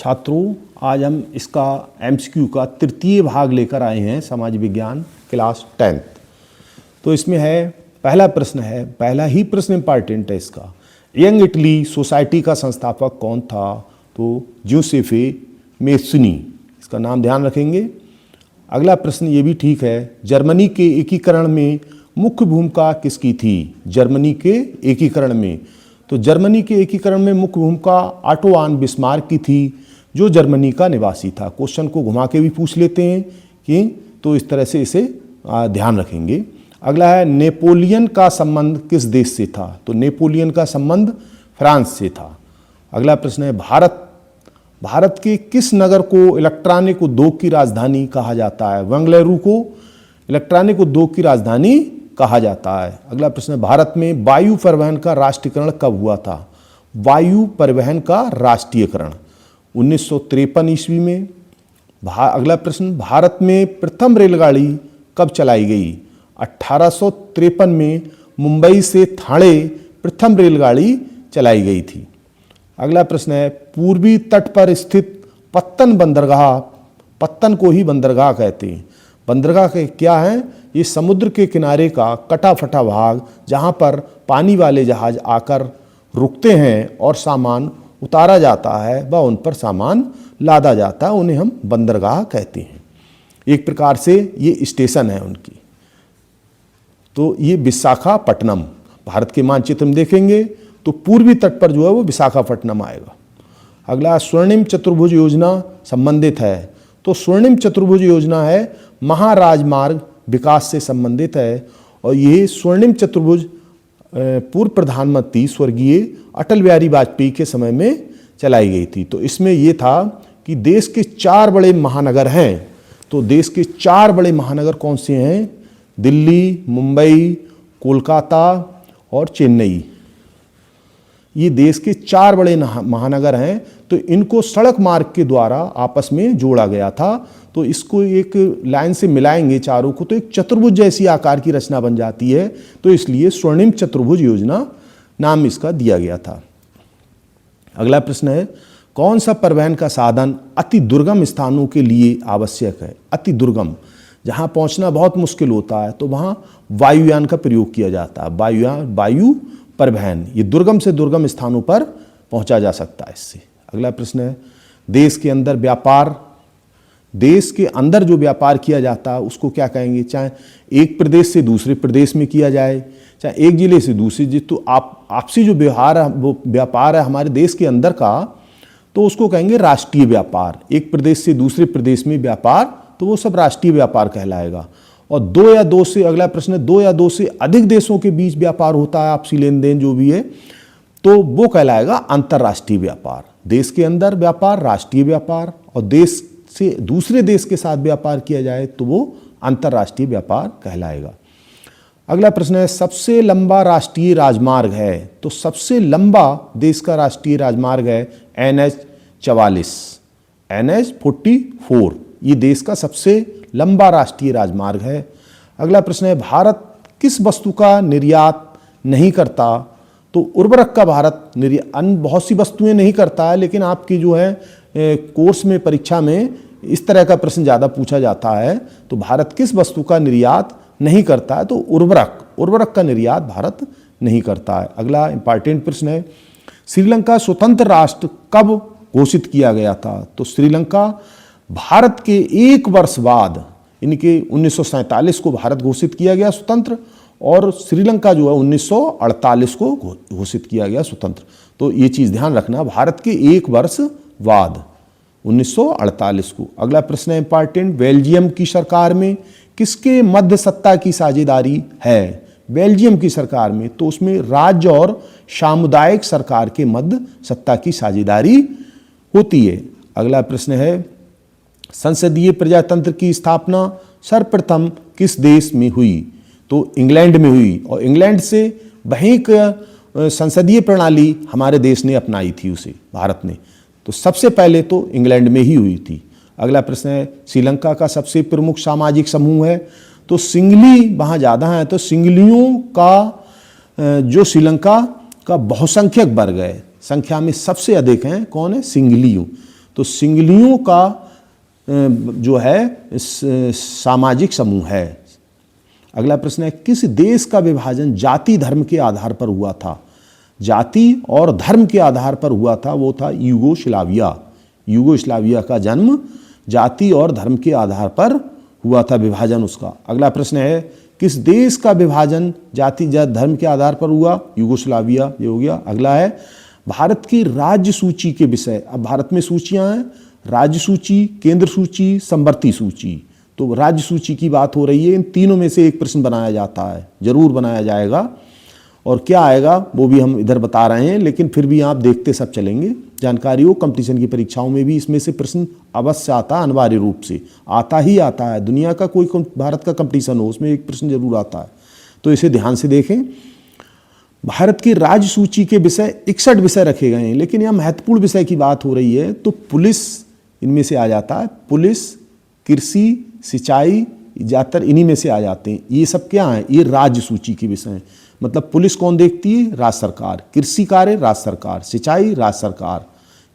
छात्रों, आज हम इसका एमसीक्यू का तृतीय भाग लेकर आए हैं, समाज विज्ञान क्लास 10th। तो इसमें है पहला प्रश्न है, पहला ही प्रश्न इंपॉर्टेंट है इसका। यंग इटली सोसाइटी का संस्थापक कौन था? तो ज्यूसेफे मेस्नी, इसका नाम ध्यान रखेंगे। अगला प्रश्न ये भी ठीक है, जर्मनी के एकीकरण में मुख्य भूमिका किसकी थी? जर्मनी के एकीकरण में, तो जर्मनी के एकीकरण में मुख्य भूमिका ऑटो ऑन बिस्मार्क की थी, जो जर्मनी का निवासी था। क्वेश्चन को घुमा के भी पूछ लेते हैं कि, तो इस तरह से इसे ध्यान रखेंगे। अगला है, नेपोलियन का संबंध किस देश से था? तो नेपोलियन का संबंध फ्रांस से था। अगला प्रश्न है, भारत के किस नगर को इलेक्ट्रॉनिक उद्योग की राजधानी कहा जाता है? बेंगलुरु को इलेक्ट्रॉनिक उद्योग की राजधानी कहा जाता है। अगला प्रश्न है, भारत में वायु परिवहन का राष्ट्रीयकरण कब हुआ था? वायु परिवहन का राष्ट्रीयकरण 1953 ईस्वी में। अगला प्रश्न, भारत में प्रथम रेलगाड़ी कब चलाई गई? 1853 में मुंबई से ठाणे प्रथम रेलगाड़ी चलाई गई थी। अगला प्रश्न है, पूर्वी तट पर स्थित पत्तन बंदरगाह, पत्तन को ही बंदरगाह कहते हैं। बंदरगाह के क्या है? ये समुद्र के किनारे का कटा फटा भाग, जहाँ पर पानी वाले जहाज आकर रुकते हैं और सामान उतारा जाता है व उन पर सामान लादा जाता है, उन्हें हम बंदरगाह कहते हैं। एक प्रकार से ये स्टेशन है उनकी। तो ये विशाखापट्टनम, भारत के मानचित्र में देखेंगे तो पूर्वी तट पर जो है वो विशाखापट्टनम आएगा। अगला, स्वर्णिम चतुर्भुज योजना संबंधित है। तो स्वर्णिम चतुर्भुज योजना है महाराजमार्ग विकास से संबंधित है, और ये स्वर्णिम चतुर्भुज पूर्व प्रधानमंत्री स्वर्गीय अटल बिहारी वाजपेयी के समय में चलाई गई थी। तो इसमें ये था कि देश के 4 बड़े महानगर हैं। तो देश के 4 बड़े महानगर कौन से हैं? दिल्ली, मुंबई, कोलकाता और चेन्नई। ये देश के 4 बड़े महानगर हैं। तो इनको सड़क मार्ग के द्वारा आपस में जोड़ा गया था। तो इसको एक लाइन से मिलाएंगे चारों को तो एक चतुर्भुज जैसी आकार की रचना बन जाती है। तो इसलिए स्वर्णिम चतुर्भुज योजना नाम इसका दिया गया था। अगला प्रश्न है, कौन सा परिवहन का साधन अति दुर्गम स्थानों के लिए आवश्यक है? अति दुर्गम, जहाँ पहुँचना बहुत मुश्किल होता है, तो वहाँ वायुयान का प्रयोग किया जाता है। वायु परिवहन, ये दुर्गम से दुर्गम स्थानों पर पहुँचा जा सकता है इससे। अगला प्रश्न है, देश के अंदर व्यापार, देश के अंदर जो व्यापार किया जाता है उसको क्या कहेंगे? चाहे एक प्रदेश से दूसरे प्रदेश में किया जाए, चाहे एक जिले से दूसरे जिले, तो आपसी जो व्यवहार है, वो व्यापार है हमारे देश के अंदर का, तो उसको कहेंगे राष्ट्रीय व्यापार। एक प्रदेश से दूसरे प्रदेश में व्यापार, तो वो सब राष्ट्रीय व्यापार कहलाएगा। और 2 या 2 से, अगला प्रश्न है, 2 या 2 से अधिक देशों के बीच व्यापार होता है, आपसी लेन देन जो भी है, तो वो कहलाएगा अंतर्राष्ट्रीय व्यापार। देश के अंदर व्यापार राष्ट्रीय व्यापार, और देश से दूसरे देश के साथ व्यापार किया जाए तो वो अंतर्राष्ट्रीय व्यापार कहलाएगा। अगला प्रश्न है, सबसे लंबा राष्ट्रीय राजमार्ग है? तो सबसे लंबा देश का राष्ट्रीय राजमार्ग है NH-44, NH-44, ये देश का सबसे लंबा राष्ट्रीय राजमार्ग है। अगला प्रश्न है, भारत किस वस्तु का निर्यात नहीं करता? तो उर्वरक का भारत अन्य बहुत सी वस्तुएं नहीं करता है, लेकिन आपकी जो है कोर्स में, परीक्षा में इस तरह का प्रश्न ज़्यादा पूछा जाता है। तो भारत किस वस्तु का निर्यात नहीं करता है? तो उर्वरक का निर्यात भारत नहीं करता है। अगला इंपॉर्टेंट प्रश्न है, श्रीलंका स्वतंत्र राष्ट्र कब घोषित किया गया था? तो श्रीलंका भारत के 1 वर्ष बाद, इनके 1947 को भारत घोषित किया गया स्वतंत्र, और श्रीलंका जो है 1948 को घोषित किया गया स्वतंत्र। तो ये चीज़ ध्यान रखना, भारत के 1 वर्ष बाद 1948 को। अगला प्रश्न है इंपॉर्टेंट, बेल्जियम की सरकार में किसके मध्य सत्ता की साझेदारी है? बेल्जियम की सरकार में, तो उसमें राज्य और सामुदायिक सरकार के मध्य सत्ता की साझेदारी होती है। अगला प्रश्न है, संसदीय प्रजातंत्र की स्थापना सर्वप्रथम किस देश में हुई? तो इंग्लैंड में हुई, और इंग्लैंड से वहीं संसदीय प्रणाली हमारे देश ने अपनाई थी, उसे भारत ने। तो सबसे पहले तो इंग्लैंड में ही हुई थी। अगला प्रश्न है, श्रीलंका का सबसे प्रमुख सामाजिक समूह है? तो सिंगली वहाँ ज़्यादा है, तो सिंगलियों का जो श्रीलंका का बहुसंख्यक वर्ग है, संख्या में सबसे अधिक हैं, कौन है? सिंगलियों। तो सिंगलियों का जो है सामाजिक समूह है। अगला प्रश्न है, किस देश का विभाजन जाति धर्म के आधार पर हुआ था? जाति और धर्म के आधार पर हुआ था, वो था यूगोस्लाविया। यूगोस्लाविया का जन्म जाति और धर्म के आधार पर हुआ था, विभाजन उसका। अगला प्रश्न है, किस देश का विभाजन जाति धर्म के आधार पर हुआ? यूगोस्लाविया, ये हो गया। अगला है, भारत की राज्य सूची के विषय। अब भारत में सूचियां हैं, राज्य सूची, केंद्र सूची, समवर्ती सूची। तो राज्य सूची की बात हो रही है, इन तीनों में से एक प्रश्न बनाया जाता है, जरूर बनाया जाएगा। और क्या आएगा वो भी हम इधर बता रहे हैं, लेकिन फिर भी आप देखते सब चलेंगे। जानकारी हो, कंपटीशन की परीक्षाओं में भी इसमें से प्रश्न अवश्य आता है, अनिवार्य रूप से आता ही आता है। दुनिया का कोई भारत का कंपटीशन हो, उसमें एक प्रश्न जरूर आता है, तो इसे ध्यान से देखें। भारत की राज्य सूची के विषय 61 विषय रखे गए हैं, लेकिन यहाँ महत्वपूर्ण विषय की बात हो रही है, तो पुलिस इनमें से आ जाता है। पुलिस, कृषि, सिंचाई, ज़्यादातर इन्हीं में से आ जाते हैं। ये सब क्या है? ये राज्य सूची के विषय हैं। मतलब पुलिस कौन देखती है? राज्य सरकार। कृषि कार्य राज्य सरकार, सिंचाई राज्य सरकार,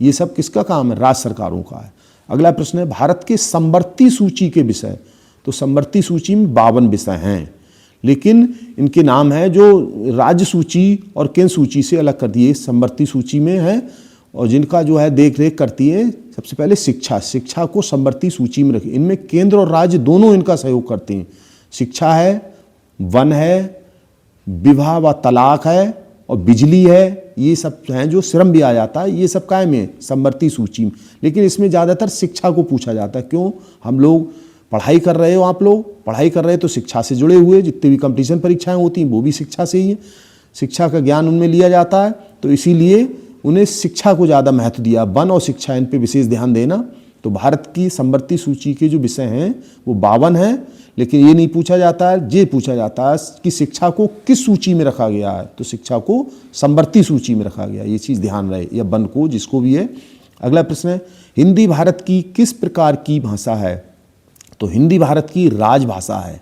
ये सब किसका काम है? राज्य सरकारों का है। अगला प्रश्न है, भारत के समवर्ती सूची के विषय। तो समवर्ती सूची में 52 विषय हैं, लेकिन इनके नाम है जो राज्य सूची और केंद्र सूची से अलग कर दिए, समवर्ती सूची में है। और जिनका जो है देख रेख करती है, सबसे पहले शिक्षा। शिक्षा को समवर्ती सूची में रखें। इनमें केंद्र और राज्य दोनों इनका सहयोग करते हैं। शिक्षा है, वन है, विवाह व तलाक है, और बिजली है, ये सब हैं। जो श्रम भी आ जाता है, ये सब कायम है समवर्ती सूची में। लेकिन इसमें ज़्यादातर शिक्षा को पूछा जाता है। क्यों? हम लोग पढ़ाई कर रहे हो, आप लोग पढ़ाई कर रहे हो तो शिक्षा से जुड़े हुए जितनी भी कंपटीशन परीक्षाएं होती हैं वो भी शिक्षा से ही है। शिक्षा का ज्ञान उनमें लिया जाता है, तो इसीलिए उन्हें शिक्षा को ज़्यादा महत्व दिया। वन और शिक्षा, इन पे विशेष ध्यान देना। तो भारत की समवर्ती सूची के जो विषय हैं वो 52 हैं, लेकिन ये नहीं पूछा जाता है, ये पूछा जाता है कि शिक्षा को किस सूची में रखा गया है। तो शिक्षा को समवर्ती सूची में रखा गया, ये चीज़ ध्यान रहे, या वन को, जिसको भी है। अगला प्रश्न है, हिंदी भारत की किस प्रकार की भाषा है? तो हिंदी भारत की राजभाषा है।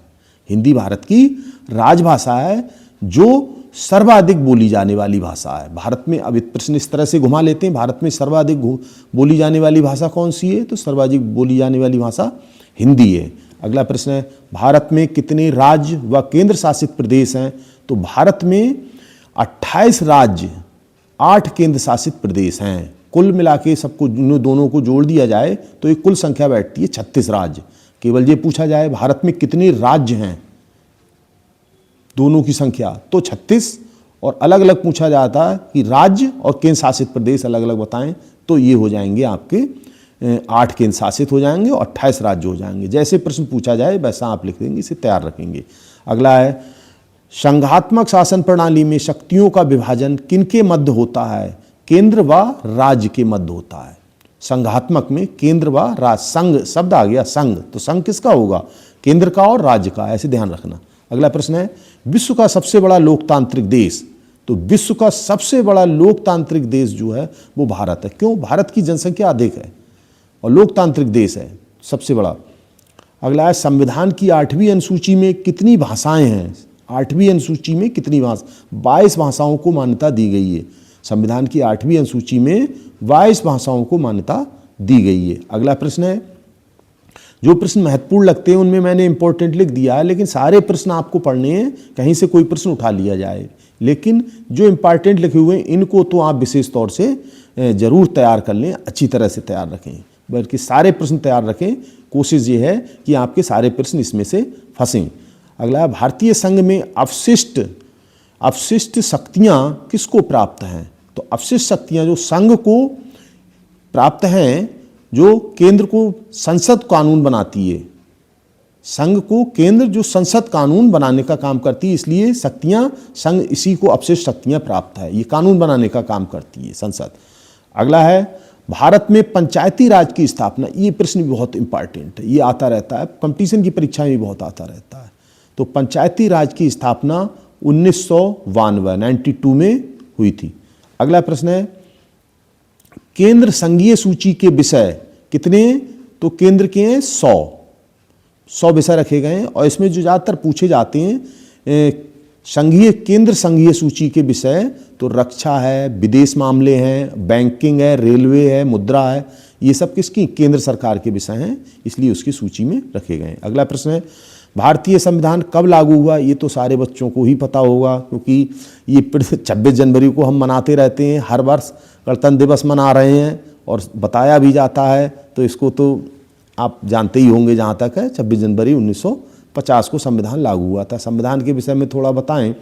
हिंदी भारत की राजभाषा है, जो सर्वाधिक बोली जाने वाली भाषा है भारत में। अब प्रश्न इस तरह से घुमा लेते हैं, भारत में सर्वाधिक बोली जाने वाली भाषा कौन सी है? तो सर्वाधिक बोली जाने वाली भाषा हिंदी है। अगला प्रश्न है, भारत में कितने राज्य व केंद्र शासित प्रदेश हैं? तो भारत में 28 राज्य, 8 केंद्र शासित प्रदेश हैं। कुल मिला के सबको, दोनों को जोड़ दिया जाए तो एक कुल संख्या बैठती है 36 राज्य। केवल ये पूछा जाए भारत में कितने राज्य हैं, दोनों की संख्या, तो 36, और अलग अलग पूछा जाता है कि राज्य और केंद्र शासित प्रदेश अलग अलग बताएं, तो ये हो जाएंगे आपके 8 केंद्र शासित हो जाएंगे और 28 राज्य हो जाएंगे। जैसे प्रश्न पूछा जाए वैसा आप लिख देंगे, इसे तैयार रखेंगे। अगला है, संघात्मक शासन प्रणाली में शक्तियों का विभाजन किनके मध्य होता है? केंद्र व राज्य के मध्य होता है। संघात्मक में केंद्र व राज्य, संघ शब्द आ गया, संघ, तो संघ किसका होगा? केंद्र का और राज्य का, ऐसे ध्यान रखना। अगला प्रश्न है, विश्व का सबसे बड़ा लोकतांत्रिक देश। तो विश्व का सबसे बड़ा लोकतांत्रिक देश जो है वो भारत है। क्यों? भारत की जनसंख्या अधिक है और लोकतांत्रिक देश है सबसे बड़ा। अगला है, संविधान की 8वीं अनुसूची में कितनी भाषाएं हैं? 8वीं अनुसूची में कितनी भाषा? 22 भाषाओं को मान्यता दी गई है। संविधान की 8वीं अनुसूची में 22 भाषाओं को मान्यता दी गई है। अगला प्रश्न है, जो प्रश्न महत्वपूर्ण लगते हैं उनमें मैंने इंपॉर्टेंट लिख दिया है, लेकिन सारे प्रश्न आपको पढ़ने हैं, कहीं से कोई प्रश्न उठा लिया जाए। लेकिन जो इंपॉर्टेंट लिखे हुए हैं इनको तो आप विशेष तौर से जरूर तैयार कर लें, अच्छी तरह से तैयार रखें, बल्कि सारे प्रश्न तैयार रखें। कोशिश ये है कि आपके सारे प्रश्न इसमें से फंसें। अगला, भारतीय संघ में अवशिष्ट शक्तियां किसको प्राप्त हैं? तो अवशिष्ट शक्तियां जो संघ को प्राप्त हैं, जो केंद्र को संसद कानून बनाती है, संघ को केंद्र जो संसद कानून बनाने का काम करती है, इसलिए शक्तियां संघ, इसी को अवशिष्ट शक्तियां प्राप्त है, ये कानून बनाने का काम करती है संसद। अगला है, भारत में पंचायती राज की स्थापना। ये प्रश्न भी बहुत इंपॉर्टेंट है, ये आता रहता है, कंपटीशन की परीक्षा में भी बहुत आता रहता है। तो पंचायती राज की स्थापना 1992 में हुई थी। अगला प्रश्न है, केंद्र संघीय सूची के विषय कितने? तो केंद्र के हैं 100 विषय रखे गए हैं, और इसमें जो ज़्यादातर पूछे जाते हैं केंद्र संघीय सूची के विषय, तो रक्षा है, विदेश मामले हैं, बैंकिंग है, रेलवे है, मुद्रा है, ये सब किसकी? केंद्र सरकार के विषय हैं, इसलिए उसकी सूची में रखे गए हैं। अगला प्रश्न है, भारतीय संविधान कब लागू हुआ? ये तो सारे बच्चों को ही पता होगा, क्योंकि ये 26 जनवरी को हम मनाते रहते हैं, हर वर्ष गणतंत्र दिवस मना रहे हैं और बताया भी जाता है, तो इसको तो आप जानते ही होंगे। जहाँ तक है 26 जनवरी 1950 को संविधान लागू हुआ था। संविधान के विषय में थोड़ा बताएं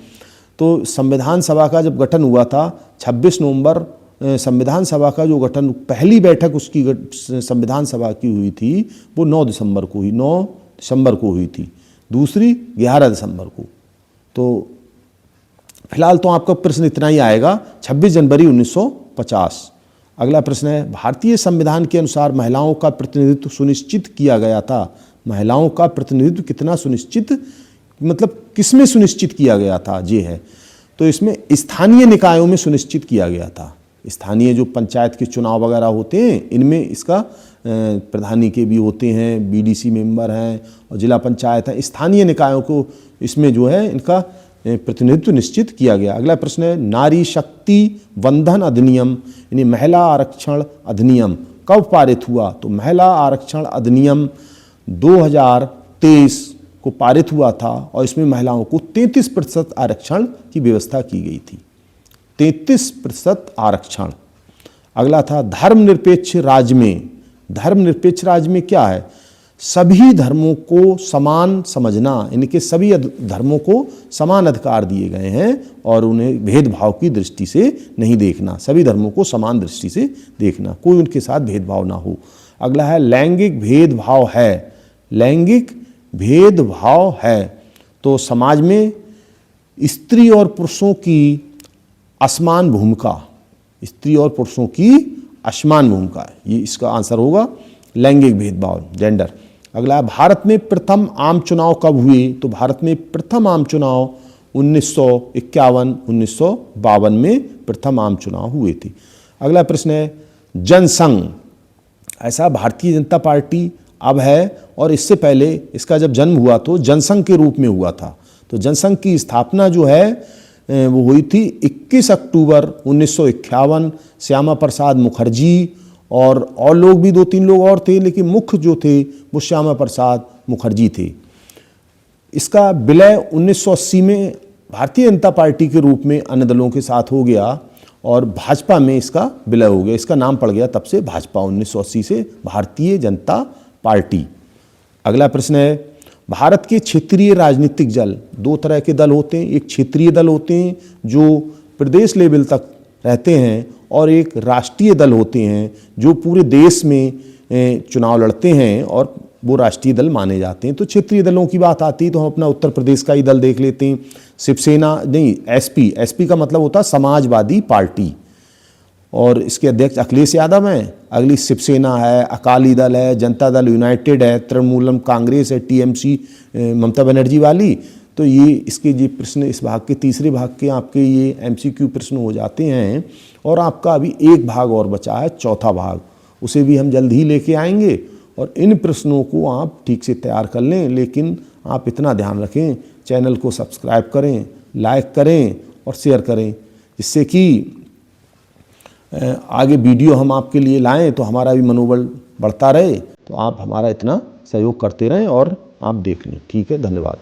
तो संविधान सभा का जब गठन हुआ था 26 नवंबर, संविधान सभा का जो गठन, पहली बैठक उसकी संविधान सभा की हुई थी वो 9 दिसंबर को हुई थी, दूसरी 11 दिसंबर को। तो फिलहाल तो आपका प्रश्न इतना ही आएगा, 26 जनवरी 1950। अगला प्रश्न है, भारतीय संविधान के अनुसार महिलाओं का प्रतिनिधित्व सुनिश्चित किया गया था। महिलाओं का प्रतिनिधित्व कितना सुनिश्चित, मतलब किसमें सुनिश्चित किया गया था? ये है, तो इसमें स्थानीय निकायों में सुनिश्चित किया गया था। स्थानीय जो पंचायत के चुनाव वगैरह होते हैं, इनमें इसका प्रधानी के भी होते हैं, बीडीसी मेंबर हैं और जिला पंचायत है, स्थानीय निकायों को इसमें जो है इनका प्रतिनिधित्व निश्चित किया गया। अगला प्रश्न है, नारी शक्ति वंदन अधिनियम यानी महिला आरक्षण अधिनियम कब पारित हुआ? तो महिला आरक्षण अधिनियम 2023 को पारित हुआ था और इसमें महिलाओं को 33% आरक्षण की व्यवस्था की गई थी। 33% आरक्षण। अगला था, धर्मनिरपेक्ष राज्य में। धर्मनिरपेक्ष राज्य में क्या है? सभी धर्मों को समान समझना, यानी कि सभी धर्मों को समान अधिकार दिए गए हैं और उन्हें भेदभाव की दृष्टि से नहीं देखना, सभी धर्मों को समान दृष्टि से देखना, कोई उनके साथ भेदभाव ना हो। अगला है, लैंगिक भेदभाव है। लैंगिक भेदभाव है तो समाज में स्त्री और पुरुषों की असमान भूमिका, स्त्री और पुरुषों की असमान भूमिका है, ये इसका आंसर होगा लैंगिक भेदभाव, जेंडर। अगला है, भारत में प्रथम आम चुनाव कब हुए? तो भारत में प्रथम आम चुनाव 1951-1952 में प्रथम आम चुनाव हुए थे। अगला प्रश्न है, जनसंघ। ऐसा भारतीय जनता पार्टी अब है और इससे पहले इसका जब जन्म हुआ तो जनसंघ के रूप में हुआ था। तो जनसंघ की स्थापना जो है वो हुई थी 21 अक्टूबर 1951। श्यामा प्रसाद मुखर्जी और लोग भी 2-3 लोग और थे, लेकिन मुख्य जो थे वो श्यामा प्रसाद मुखर्जी थे। इसका विलय 1980 में भारतीय जनता पार्टी के रूप में अन्य दलों के साथ हो गया और भाजपा में इसका विलय हो गया। इसका नाम पड़ गया तब से भाजपा, 1980 से भारतीय जनता पार्टी। अगला प्रश्न है, भारत के क्षेत्रीय राजनीतिक दल, 2 तरह के दल होते हैं। एक क्षेत्रीय दल होते हैं जो प्रदेश लेवल तक रहते हैं और एक राष्ट्रीय दल होते हैं जो पूरे देश में चुनाव लड़ते हैं और वो राष्ट्रीय दल माने जाते हैं। तो क्षेत्रीय दलों की बात आती है तो हम अपना उत्तर प्रदेश का ही दल देख लेते हैं। शिवसेना नहीं, एसपी का मतलब होता है समाजवादी पार्टी और इसके अध्यक्ष अखिलेश यादव हैं। अगली शिवसेना है, अकाली दल है, जनता दल यूनाइटेड है, तृणमूलम कांग्रेस है, टीएमसी ममता बनर्जी वाली। तो ये इसके ये प्रश्न इस भाग के तीसरे भाग के आपके ये एमसीक्यू प्रश्न हो जाते हैं और आपका अभी एक भाग और बचा है, चौथा भाग, उसे भी हम जल्द ही लेके आएंगे और इन प्रश्नों को आप ठीक से तैयार कर लें। लेकिन आप इतना ध्यान रखें, चैनल को सब्सक्राइब करें, लाइक करें और शेयर करें, जिससे कि आगे वीडियो हम आपके लिए लाएं तो हमारा भी मनोबल बढ़ता रहे। तो आप हमारा इतना सहयोग करते रहें और आप देख लें। ठीक है, धन्यवाद।